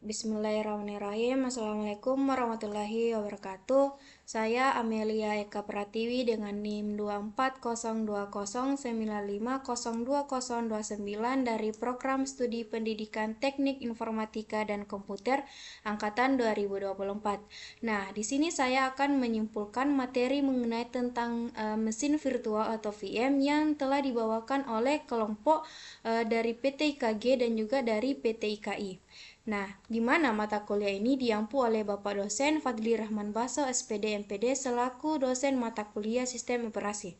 Bismillahirrahmanirrahim. Assalamualaikum warahmatullahi wabarakatuh. Saya Amelia Eka Pratiwi dengan NIM 2402095020029 dari Program Studi Pendidikan Teknik Informatika dan Komputer angkatan 2024. Nah, di sini saya akan menyimpulkan materi mengenai tentang mesin virtual atau VM yang telah dibawakan oleh kelompok dari PT IKG dan juga dari PT IKI. Nah, di mana mata kuliah ini diampu oleh Bapak dosen Fadli Rahman Baso, SPD MPD, selaku dosen mata kuliah Sistem Operasi.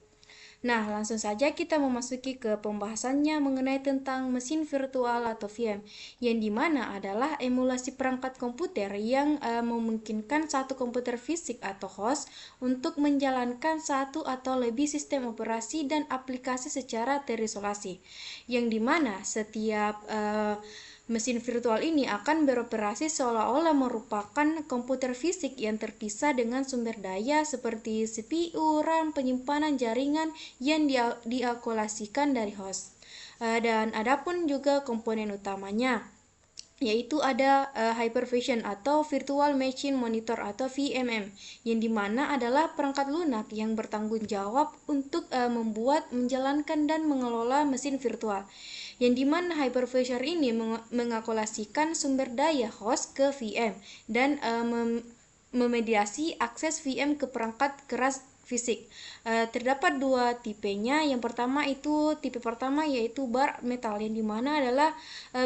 Nah, langsung saja kita memasuki ke pembahasannya mengenai tentang mesin virtual atau VM, yang dimana adalah emulasi perangkat komputer yang memungkinkan satu komputer fisik atau host untuk menjalankan satu atau lebih sistem operasi dan aplikasi secara terisolasi, yang dimana setiap mesin virtual ini akan beroperasi seolah-olah merupakan komputer fisik yang terpisah dengan sumber daya seperti CPU, RAM, penyimpanan jaringan yang dialokasikan dari host. Dan adapun juga komponen utamanya, yaitu ada Hypervision atau Virtual Machine Monitor atau VMM, yang dimana adalah perangkat lunak yang bertanggung jawab untuk membuat, menjalankan, dan mengelola mesin virtual, yang dimana hypervisor ini mengalokasikan sumber daya host ke VM dan memediasi akses VM ke perangkat keras fisik. Terdapat dua tipenya. Yang pertama itu tipe pertama yaitu bar metal, yang dimana adalah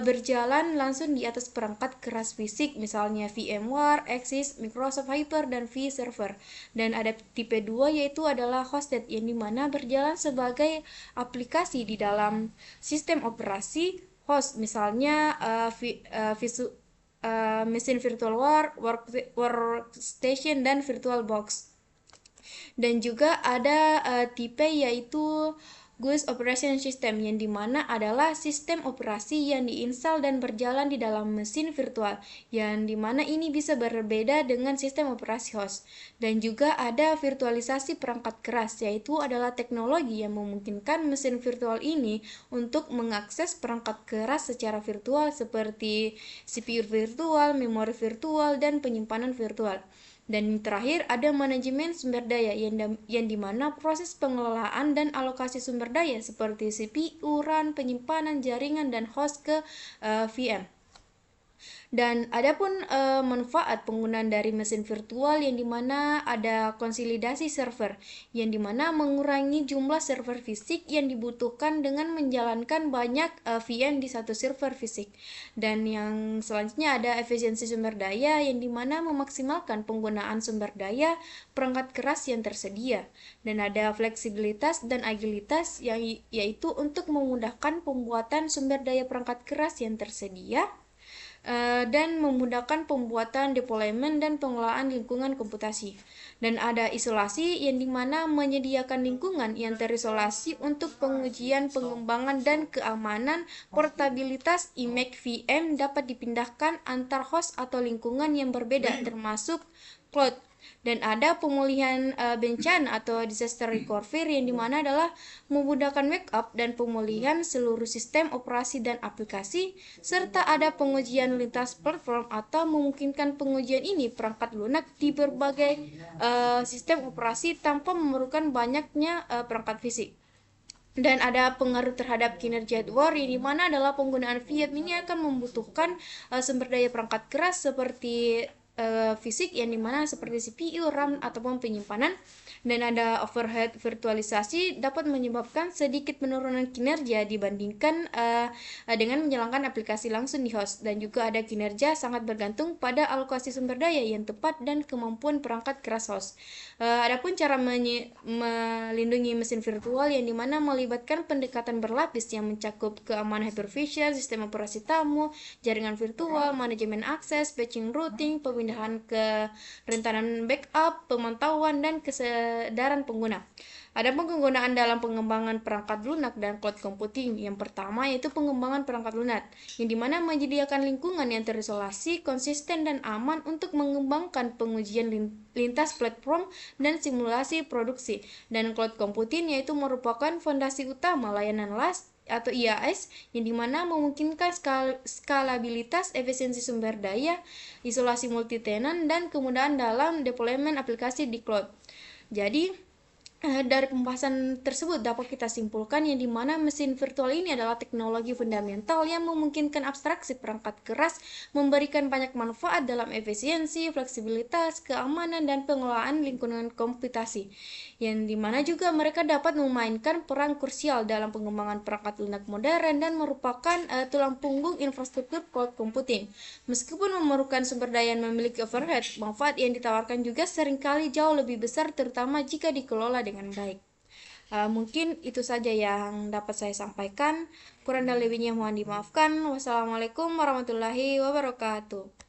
berjalan langsung di atas perangkat keras fisik, misalnya VMware, Axis, Microsoft Hyper, dan vServer. Dan ada tipe 2 yaitu adalah hosted, yang dimana berjalan sebagai aplikasi di dalam sistem operasi host, misalnya mesin virtual workstation, dan VirtualBox. Dan juga ada tipe yaitu GUI Operation System, yang dimana adalah sistem operasi yang diinstal dan berjalan di dalam mesin virtual, yang dimana ini bisa berbeda dengan sistem operasi host. Dan juga ada virtualisasi perangkat keras, yaitu adalah teknologi yang memungkinkan mesin virtual ini untuk mengakses perangkat keras secara virtual seperti CPU virtual, memori virtual, dan penyimpanan virtual. Dan terakhir ada manajemen sumber daya, yang dimana proses pengelolaan dan alokasi sumber daya seperti CPU, RAM, penyimpanan jaringan, dan host ke VM. Dan adapun manfaat penggunaan dari mesin virtual, yang dimana ada konsolidasi server, yang dimana mengurangi jumlah server fisik yang dibutuhkan dengan menjalankan banyak VM di satu server fisik. Dan yang selanjutnya ada efisiensi sumber daya, yang dimana memaksimalkan penggunaan sumber daya perangkat keras yang tersedia. Dan ada fleksibilitas dan agilitas, yaitu untuk memudahkan pembuatan sumber daya perangkat keras yang tersedia dan memudahkan pembuatan deployment dan pengelolaan lingkungan komputasi. Dan ada isolasi, yang dimana menyediakan lingkungan yang terisolasi untuk pengujian, pengembangan, dan keamanan. Portabilitas image VM dapat dipindahkan antar host atau lingkungan yang berbeda, termasuk cloud. Dan ada pemulihan bencana atau disaster recovery, yang dimana adalah memudahkan backup dan pemulihan seluruh sistem operasi dan aplikasi, serta ada pengujian lintas platform atau memungkinkan pengujian ini perangkat lunak di berbagai sistem operasi tanpa memerlukan banyaknya perangkat fisik. Dan ada pengaruh terhadap kinerja hardware, yang dimana adalah penggunaan VM ini akan membutuhkan sumber daya perangkat keras seperti fisik, yang dimana seperti CPU, RAM, ataupun penyimpanan. Dan ada overhead virtualisasi dapat menyebabkan sedikit penurunan kinerja dibandingkan dengan menjalankan aplikasi langsung di host. Dan juga ada kinerja sangat bergantung pada alokasi sumber daya yang tepat dan kemampuan perangkat keras host. Adapun cara melindungi mesin virtual, yang dimana melibatkan pendekatan berlapis yang mencakup keamanan hypervisor, sistem operasi tamu, jaringan virtual, manajemen akses, patching routing, pemindahan ke rentanan backup, pemantauan, dan kesadaran pengguna. Ada penggunaan dalam pengembangan perangkat lunak dan cloud computing. Yang pertama yaitu pengembangan perangkat lunak, yang dimana menyediakan lingkungan yang terisolasi, konsisten, dan aman untuk mengembangkan pengujian lintas platform dan simulasi produksi. Dan cloud computing yaitu merupakan fondasi utama layanan atau IaaS, yang dimana memungkinkan skalabilitas, efisiensi sumber daya, isolasi multi-tenant, dan kemudahan dalam deployment aplikasi di cloud. Jadi, dari pembahasan tersebut dapat kita simpulkan yang dimana mesin virtual ini adalah teknologi fundamental yang memungkinkan abstraksi perangkat keras, memberikan banyak manfaat dalam efisiensi, fleksibilitas, keamanan, dan pengelolaan lingkungan komputasi, yang dimana juga mereka dapat memainkan peran krusial dalam pengembangan perangkat lunak modern dan merupakan tulang punggung infrastruktur cloud computing. Meskipun memerlukan sumber daya yang memiliki overhead, manfaat yang ditawarkan juga seringkali jauh lebih besar, terutama jika dikelola dengan baik. Mungkin itu saja yang dapat saya sampaikan. Kurang dan lebihnya mohon dimaafkan. Wassalamualaikum warahmatullahi wabarakatuh.